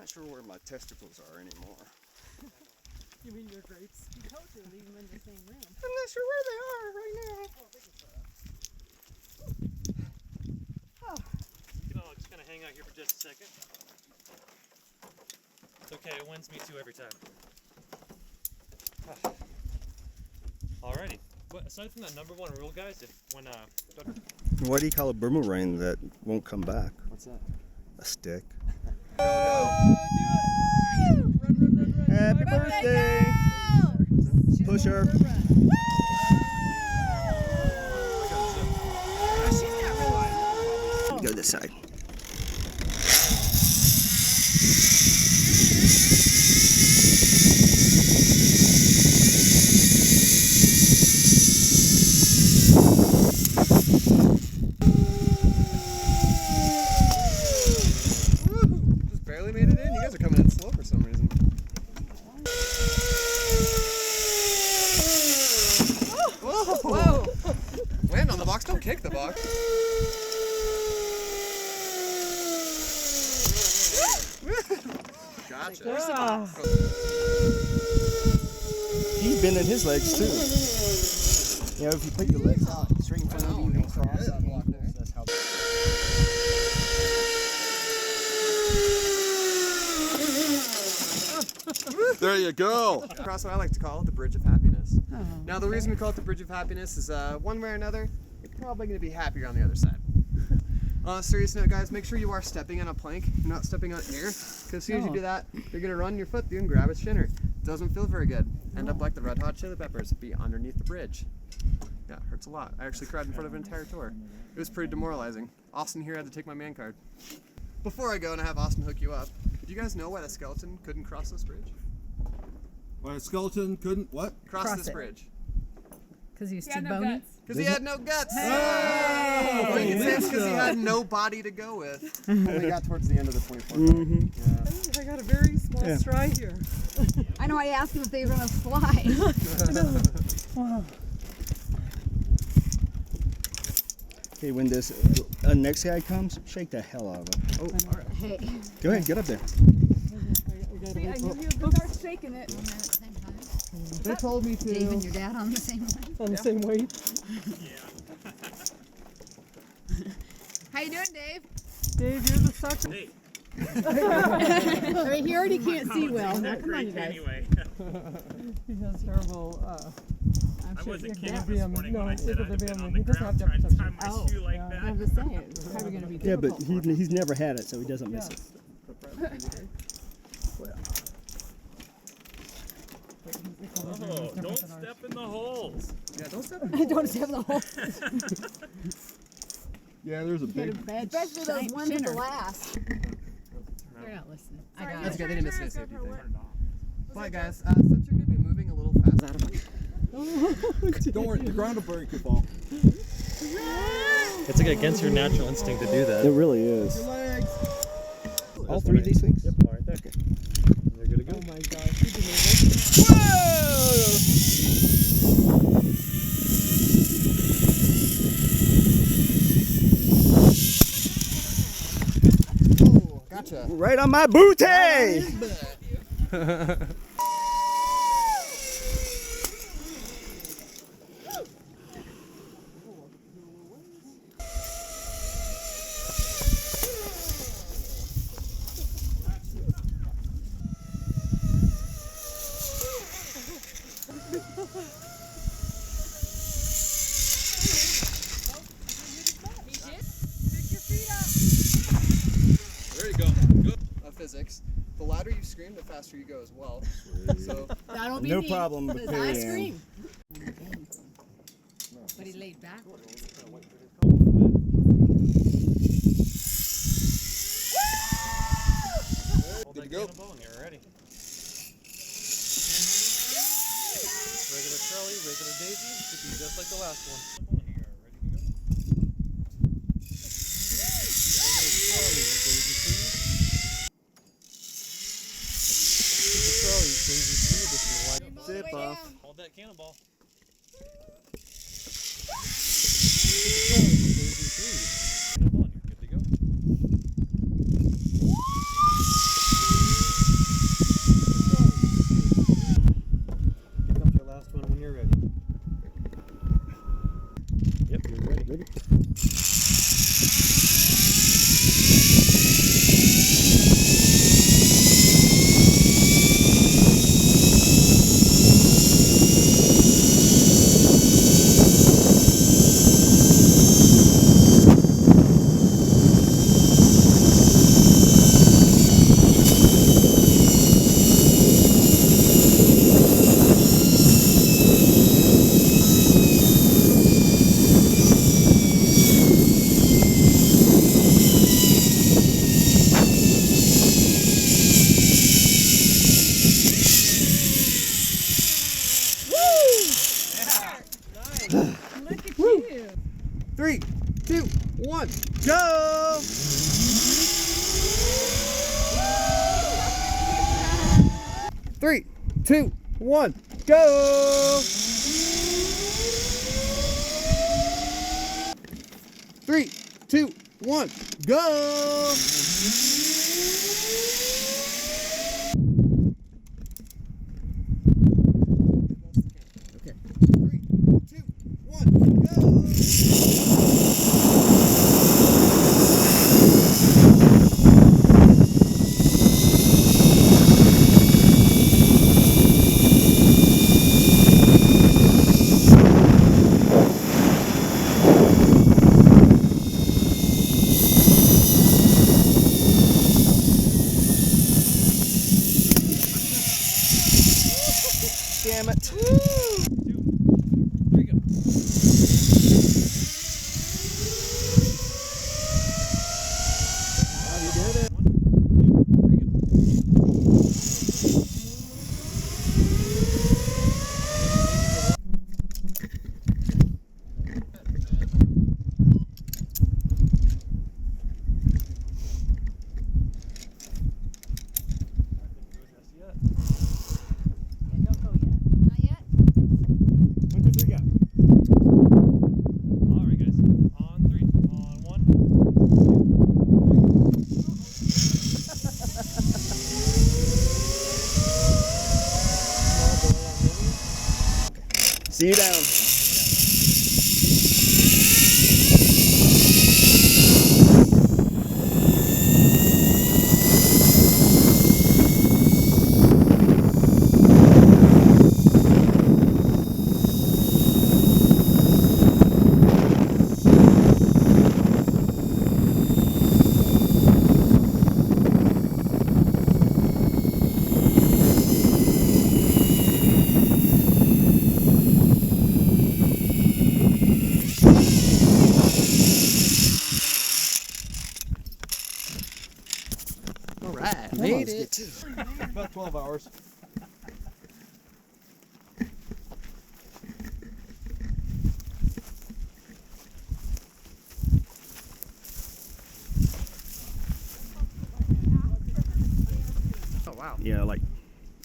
not sure where my testicles are anymore. You mean your grapes? You told you to leave them in the same room. I'm not sure where they are right now. You can all just kind of hang out here for just a second. It's okay, it wins me too every time. Alrighty. But aside from that number one rule, guys, What do you call a boomerang that won't come back? what's that? A stick. Run. Happy birthday! Push her. Go this side. Just barely made it in. You guys are coming in slow for some reason. Whoa! Land on the box, don't kick the box. Gotcha. He's bending his legs too. You know, if you put your legs out straight in front of you and cross, that's how. There you go. Across what I like to call it the Bridge of Happiness. Now the reason we call it the Bridge of Happiness is one way or another, you're probably going to be happier on the other side. On a serious note, guys, make sure you are stepping on a plank. You're not stepping on air, because as soon as you do that, you're going to run your foot through and grab its shinner. Doesn't feel very good. End up like the Red Hot Chili Peppers, be underneath the bridge. Yeah, it hurts a lot. I actually cried in front of an entire tour. It was pretty demoralizing. Austin here had to take my man card. Before I go and I have Austin hook you up, do you guys know why the skeleton couldn't cross this bridge? Why a skeleton couldn't what? Cross this bridge. Because he's too bony? Because he had no guts. Oh, Making sense because he had no body to go with. When we got towards the end of the 24 I got a very small stride here. I know, I asked them if they were going to slide. Okay, when this next guy comes, shake the hell out of him. Oh, all right. Hey. Go ahead, get up there. See, I knew you would start shaking it. They told me to. Dave and your dad on the same way. On the same weight. How you doing, Dave? Dave, you're the sucker. Hey, I mean, he already can't see well. Now, come on, you guys. anyway. He has terrible. I'm I sure wasn't it kidding could be this him. morning No, when I it said could I'd be been him. on the He doesn't have ground trying to depth tie my Oh, shoe like yeah. that. I'm just saying, it's probably going to be Yeah, but difficult. he's never had it, so he doesn't miss it. Oh, don't step in the holes. Yeah, don't step Don't step in the hole. Yeah, there's a big. Especially those ones with the last. They're not listening. I got That's it. good. They didn't miss a safety thing. But guys, since you're going to be moving a little fast, Don't worry, the ground will break your ball. It's like against your natural instinct to do that. It really is. Your legs. All three of these things? Yep, all right there. They're good to go. Oh my gosh. He didn't oh, gotcha. Right on my booty! There you go. Good. Physics. The louder you scream, the faster you go as well. So That'll be No me, problem with 'cause I Perry Ann. scream. But he laid backwards. Hold that cannonball and you're ready. Regular Charlie, regular Daisy, should be just like the last one. Here, ready to go? Regular Charlie, Daisy, please. Super Charlie, Daisy, please. This is wide. Zip off. Hold that cannonball. Cannonball and you're good to go. Look at you. 3, 2, 1, go! Three, two, one, go! 3, 2, 1, go! Okay. 3, 2, 1, go! Damn it. 2, 3, go. You did it. 1, 2, 3, go. Don't go yet. Not yet? 1, 2, 3, go. Alright, guys. On 3. On 1. See you down. All right, made it. About 12 hours. Oh wow. Yeah, like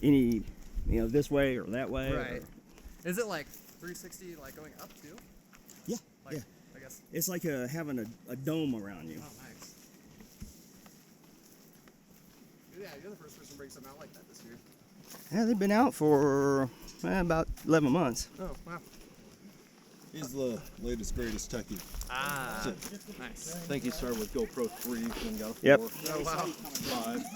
any, this way or that way. Right. Is it like 360, like going up too? Yeah, Like, yeah. I guess. It's like having a dome around you. Oh, nice. Yeah, you're the first person to bring something out like that this year. Yeah, they've been out for about 11 months. Oh, wow. He's the latest, greatest techie. Ah, That's it. nice. I think he started with GoPro 3, then got a 4, Yep. Oh, wow. 5.